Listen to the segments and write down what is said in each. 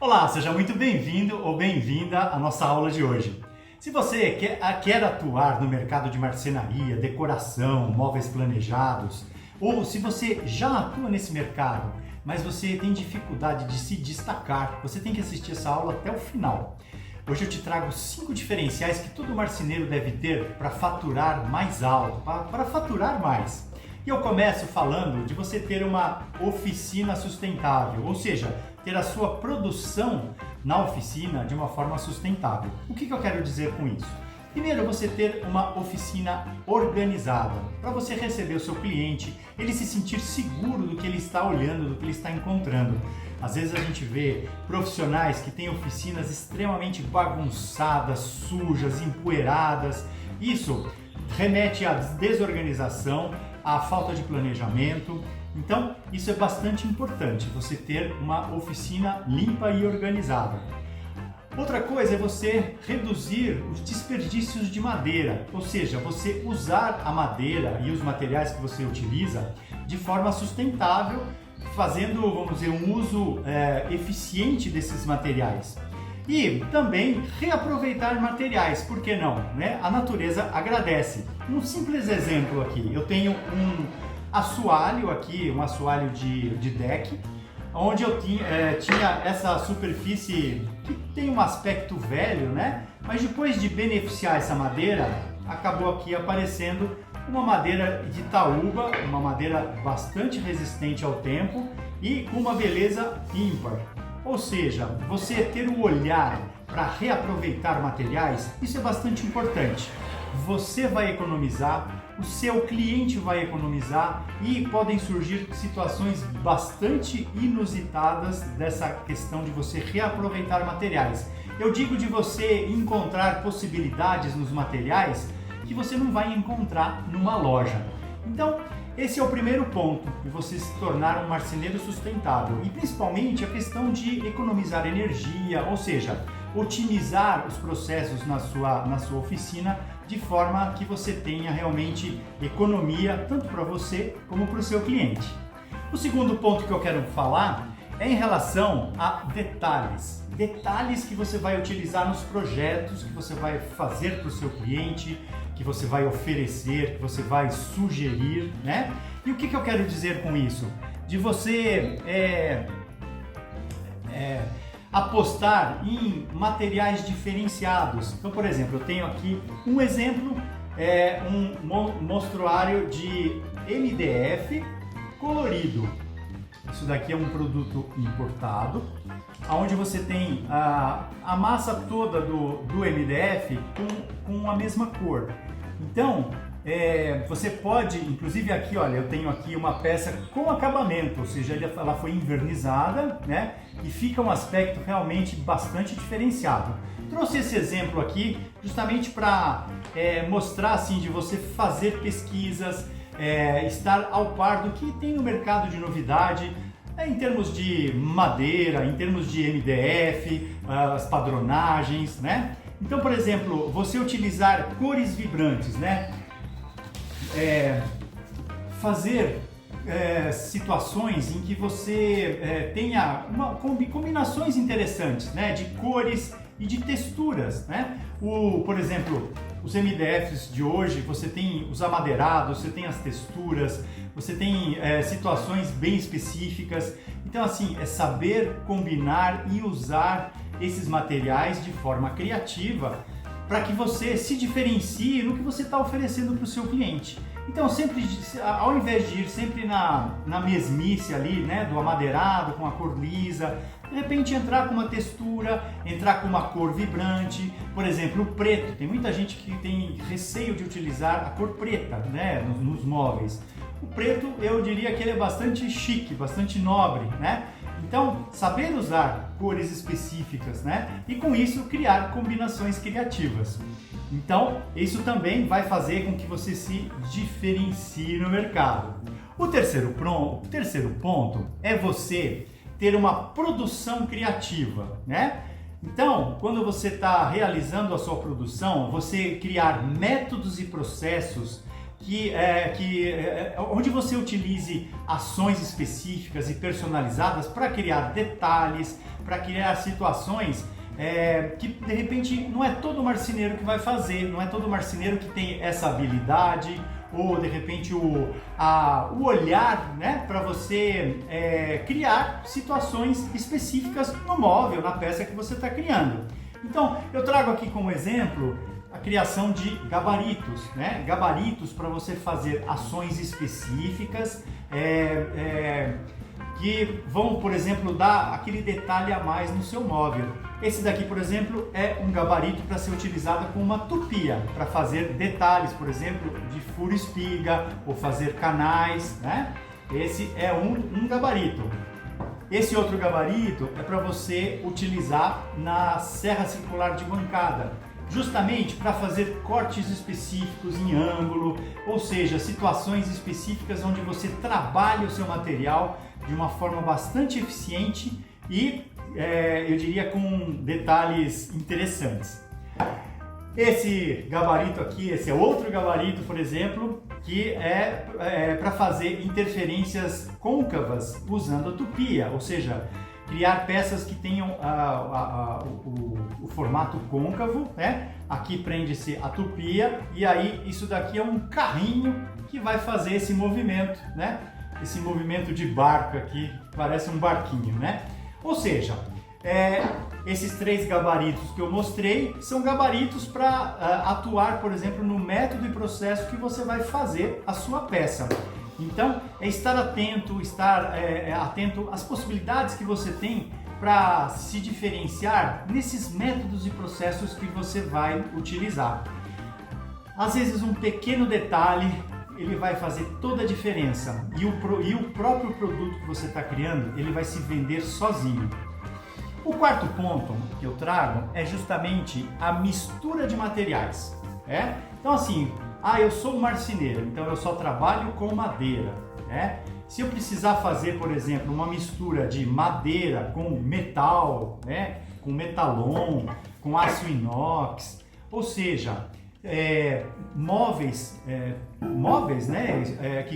Olá, seja muito bem-vindo ou bem-vinda à nossa aula de hoje. Se você quer atuar no mercado de marcenaria, decoração, móveis planejados, ou se você já atua nesse mercado, mas você tem dificuldade de se destacar, você tem que assistir essa aula até o final. Hoje eu te trago 5 diferenciais que todo marceneiro deve ter para faturar mais alto, para faturar mais. E eu começo falando de você ter uma oficina sustentável, ou seja, ter a sua produção na oficina de uma forma sustentável. O que eu quero dizer com isso? Primeiro, você ter uma oficina organizada, para você receber o seu cliente, ele se sentir seguro do que ele está olhando, do que ele está encontrando. Às vezes a gente vê profissionais que têm oficinas extremamente bagunçadas, sujas, empoeiradas. Isso remete à desorganização, à falta de planejamento. Então, isso é bastante importante, você ter uma oficina limpa e organizada. Outra coisa é você reduzir os desperdícios de madeira, ou seja, você usar a madeira e os materiais que você utiliza de forma sustentável, fazendo, vamos dizer, um uso eficiente desses materiais. E também reaproveitar materiais, por que não? Né? A natureza agradece. Um simples exemplo aqui, eu tenho um assoalho aqui, um assoalho de deck, onde eu tinha essa superfície que tem um aspecto velho, né? Mas depois de beneficiar essa madeira, acabou aqui aparecendo uma madeira de taúba, uma madeira bastante resistente ao tempo e com uma beleza ímpar. Ou seja, você ter o olhar para reaproveitar materiais, isso é bastante importante. Você vai economizar, o seu cliente vai economizar e podem surgir situações bastante inusitadas dessa questão de você reaproveitar materiais. Eu digo de você encontrar possibilidades nos materiais que você não vai encontrar numa loja. Então, esse é o primeiro ponto, de você se tornar um marceneiro sustentável e principalmente a questão de economizar energia, ou seja, otimizar os processos na sua oficina de forma que você tenha realmente economia tanto para você como para o seu cliente. O segundo ponto que eu quero falar é em relação a detalhes. Detalhes que você vai utilizar nos projetos que você vai fazer para o seu cliente, que você vai oferecer, que você vai sugerir, né? E o que eu quero dizer com isso? De você apostar em materiais diferenciados. Então, por exemplo, eu tenho aqui um exemplo, um mostruário de MDF colorido. Isso daqui é um produto importado, onde você tem a massa toda do MDF com a mesma cor. Então, você pode, inclusive aqui, olha, eu tenho aqui uma peça com acabamento, ou seja, ela foi envernizada, né? E fica um aspecto realmente bastante diferenciado. Trouxe esse exemplo aqui justamente para mostrar assim de você fazer pesquisas, estar ao par do que tem no mercado de novidade, em termos de madeira, em termos de MDF, as padronagens, né? Então, por exemplo, você utilizar cores vibrantes, né? Fazer situações em que você tenha combinações interessantes, né? De cores e de texturas, né? Por exemplo, os MDFs de hoje, você tem os amadeirados, você tem as texturas, você tem situações bem específicas. Então, assim, é saber combinar e usar esses materiais de forma criativa para que você se diferencie no que você está oferecendo para o seu cliente. Então, sempre, ao invés de ir sempre na mesmice ali, né, do amadeirado com a cor lisa, de repente entrar com uma textura, entrar com uma cor vibrante. Por exemplo, o preto. Tem muita gente que tem receio de utilizar a cor preta, né, nos móveis. O preto, eu diria que ele é bastante chique, bastante nobre, né? Então, saber usar cores específicas, né? E com isso criar combinações criativas. Então, isso também vai fazer com que você se diferencie no mercado. O terceiro ponto é você ter uma produção criativa, né? Então, quando você está realizando a sua produção, você criar métodos e processos onde você utilize ações específicas e personalizadas para criar detalhes, para criar situações que de repente não é todo marceneiro que vai fazer, não é todo marceneiro que tem essa habilidade, ou de repente o olhar, né, para você criar situações específicas no móvel, na peça que você está criando. Então eu trago aqui como exemplo a criação de gabaritos, né? Gabaritos para você fazer ações específicas que vão, por exemplo, dar aquele detalhe a mais no seu móvel. Esse daqui, por exemplo, é um gabarito para ser utilizado com uma tupia, para fazer detalhes, por exemplo, de furo-espiga ou fazer canais, né? Esse é um gabarito. Esse outro gabarito é para você utilizar na serra circular de bancada, justamente para fazer cortes específicos em ângulo, ou seja, situações específicas onde você trabalha o seu material de uma forma bastante eficiente e eu diria com detalhes interessantes. Esse gabarito aqui, esse é outro gabarito, por exemplo, que é para fazer interferências côncavas usando a tupia, ou seja, criar peças que tenham o formato côncavo, né? Aqui prende-se a tupia e aí isso daqui é um carrinho que vai fazer esse movimento, né? Esse movimento de barco aqui, parece um barquinho, né? Ou seja, esses três gabaritos que eu mostrei são gabaritos para atuar, por exemplo, no método e processo que você vai fazer a sua peça. Então, é estar atento às possibilidades que você tem para se diferenciar nesses métodos e processos que você vai utilizar. Às vezes, um pequeno detalhe ele vai fazer toda a diferença e o próprio produto que você está criando ele vai se vender sozinho. O quarto ponto que eu trago é justamente a mistura de materiais. Então assim, eu sou um marceneiro, então eu só trabalho com madeira. Se eu precisar fazer, por exemplo, uma mistura de madeira com metal, com metalon, com aço inox, ou seja, móveis,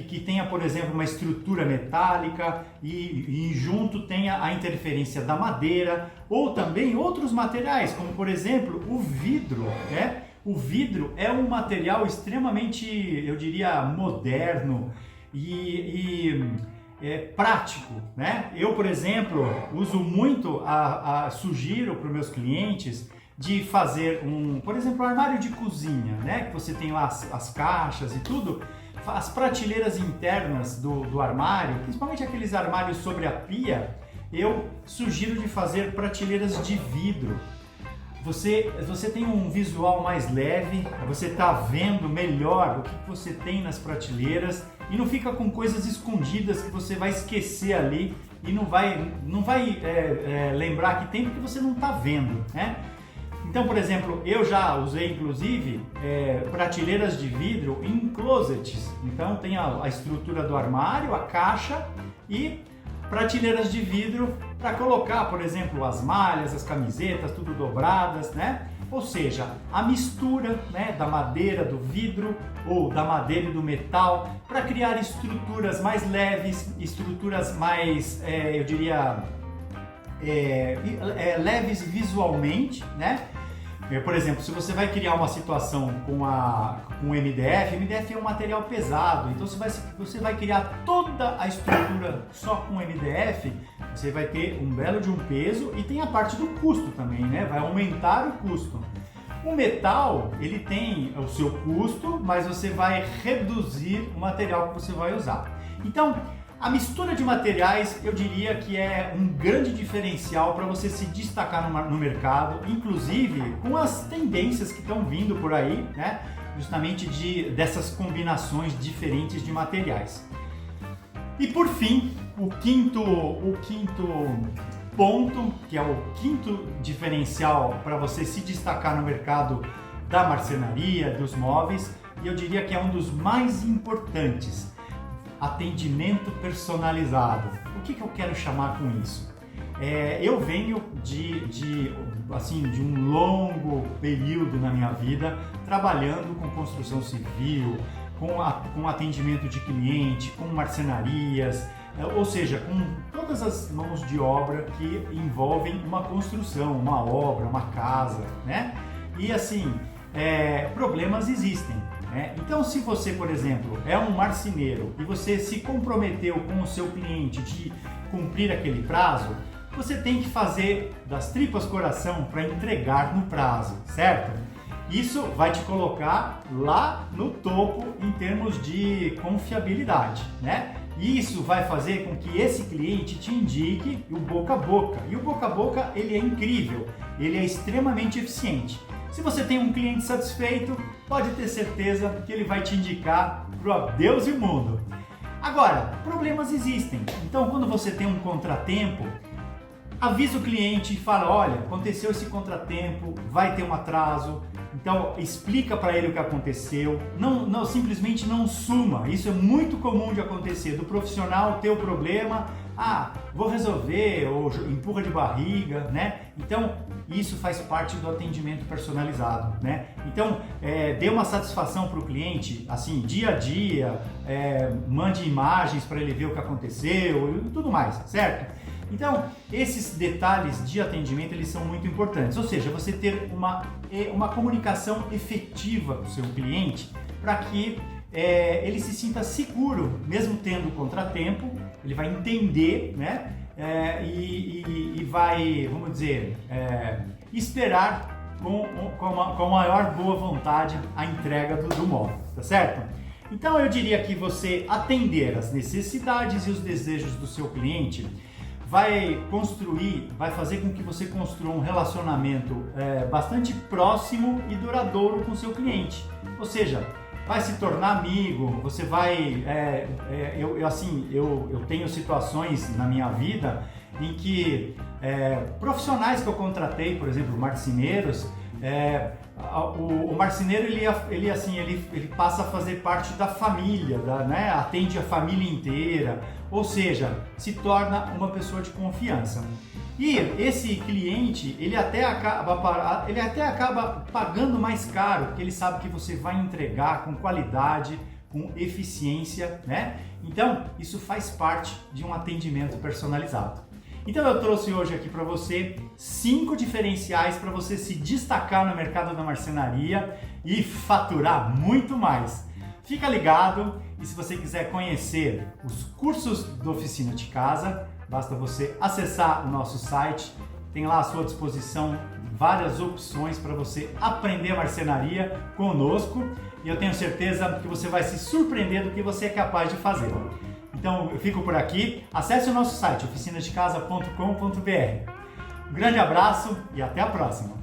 que tenha, por exemplo, uma estrutura metálica e junto tenha a interferência da madeira ou também outros materiais, como por exemplo o vidro. O vidro é um material extremamente, eu diria, moderno e prático, né? Eu, por exemplo, uso muito, sugiro para os meus clientes de fazer por exemplo, um armário de cozinha, né? Que você tem lá as caixas e tudo, as prateleiras internas do armário, principalmente aqueles armários sobre a pia, eu sugiro de fazer prateleiras de vidro. Você tem um visual mais leve, você está vendo melhor o que você tem nas prateleiras e não fica com coisas escondidas que você vai esquecer ali e não vai lembrar que tem porque você não está vendo, né? Então, por exemplo, eu já usei inclusive prateleiras de vidro em closets. Então tem a estrutura do armário, a caixa e prateleiras de vidro para colocar, por exemplo, as malhas, as camisetas, tudo dobradas, né? Ou seja, a mistura, né, da madeira, do vidro ou da madeira e do metal para criar estruturas mais leves, estruturas mais, eu diria, leves visualmente, né? Por exemplo, se você vai criar uma situação com MDF é um material pesado, então você vai criar toda a estrutura só com MDF, você vai ter um belo de um peso e tem a parte do custo também, né? Vai aumentar o custo. O metal, ele tem o seu custo, mas você vai reduzir o material que você vai usar. Então, a mistura de materiais, eu diria que é um grande diferencial para você se destacar no mercado, inclusive com as tendências que estão vindo por aí, né? Justamente dessas combinações diferentes de materiais. E por fim, o quinto ponto, que é o quinto diferencial para você se destacar no mercado da marcenaria, dos móveis, e eu diria que é um dos mais importantes. Atendimento personalizado. O que eu quero chamar com isso? Eu venho de um longo período na minha vida trabalhando com construção civil, com atendimento de cliente, com marcenarias, ou seja, com todas as mãos de obra que envolvem uma construção, uma obra, uma casa, né? E assim, problemas existem. Então, se você, por exemplo, é um marceneiro e você se comprometeu com o seu cliente de cumprir aquele prazo, você tem que fazer das tripas coração para entregar no prazo, certo? Isso vai te colocar lá no topo em termos de confiabilidade, né? Isso vai fazer com que esse cliente te indique o boca a boca. E o boca a boca, ele é incrível, ele é extremamente eficiente. Se você tem um cliente satisfeito, pode ter certeza que ele vai te indicar para Deus e o mundo. Agora, problemas existem. Então, quando você tem um contratempo, avisa o cliente e fala, olha, aconteceu esse contratempo, vai ter um atraso. Então, explica para ele o que aconteceu. Não, simplesmente não suma. Isso é muito comum de acontecer. Do profissional ter o problema, vou resolver, ou empurra de barriga, né? Então, isso faz parte do atendimento personalizado, né? Então, dê uma satisfação para o cliente, assim, dia a dia, mande imagens para ele ver o que aconteceu e tudo mais, certo? Então, esses detalhes de atendimento, eles são muito importantes, ou seja, você ter uma comunicação efetiva com o seu cliente para que ele se sinta seguro, mesmo tendo contratempo, ele vai entender, né? E vai, vamos dizer, esperar com a maior boa vontade a entrega do móvel, tá certo? Então, eu diria que você atender as necessidades e os desejos do seu cliente vai fazer com que você construa um relacionamento bastante próximo e duradouro com o seu cliente. Ou seja, vai se tornar amigo, você vai... eu tenho situações na minha vida em que profissionais que eu contratei, por exemplo, marceneiros, o marceneiro ele passa a fazer parte da família, né? Atende a família inteira, ou seja, se torna uma pessoa de confiança. E esse cliente, ele até acaba pagando mais caro, porque ele sabe que você vai entregar com qualidade, com eficiência, né? Então, isso faz parte de um atendimento personalizado. Então eu trouxe hoje aqui para você 5 diferenciais para você se destacar no mercado da marcenaria e faturar muito mais. Fica ligado e se você quiser conhecer os cursos da Oficina de Casa, basta você acessar o nosso site, tem lá à sua disposição várias opções para você aprender a marcenaria conosco e eu tenho certeza que você vai se surpreender do que você é capaz de fazer. Então eu fico por aqui, acesse o nosso site oficinadecasa.com.br. Um grande abraço e até a próxima!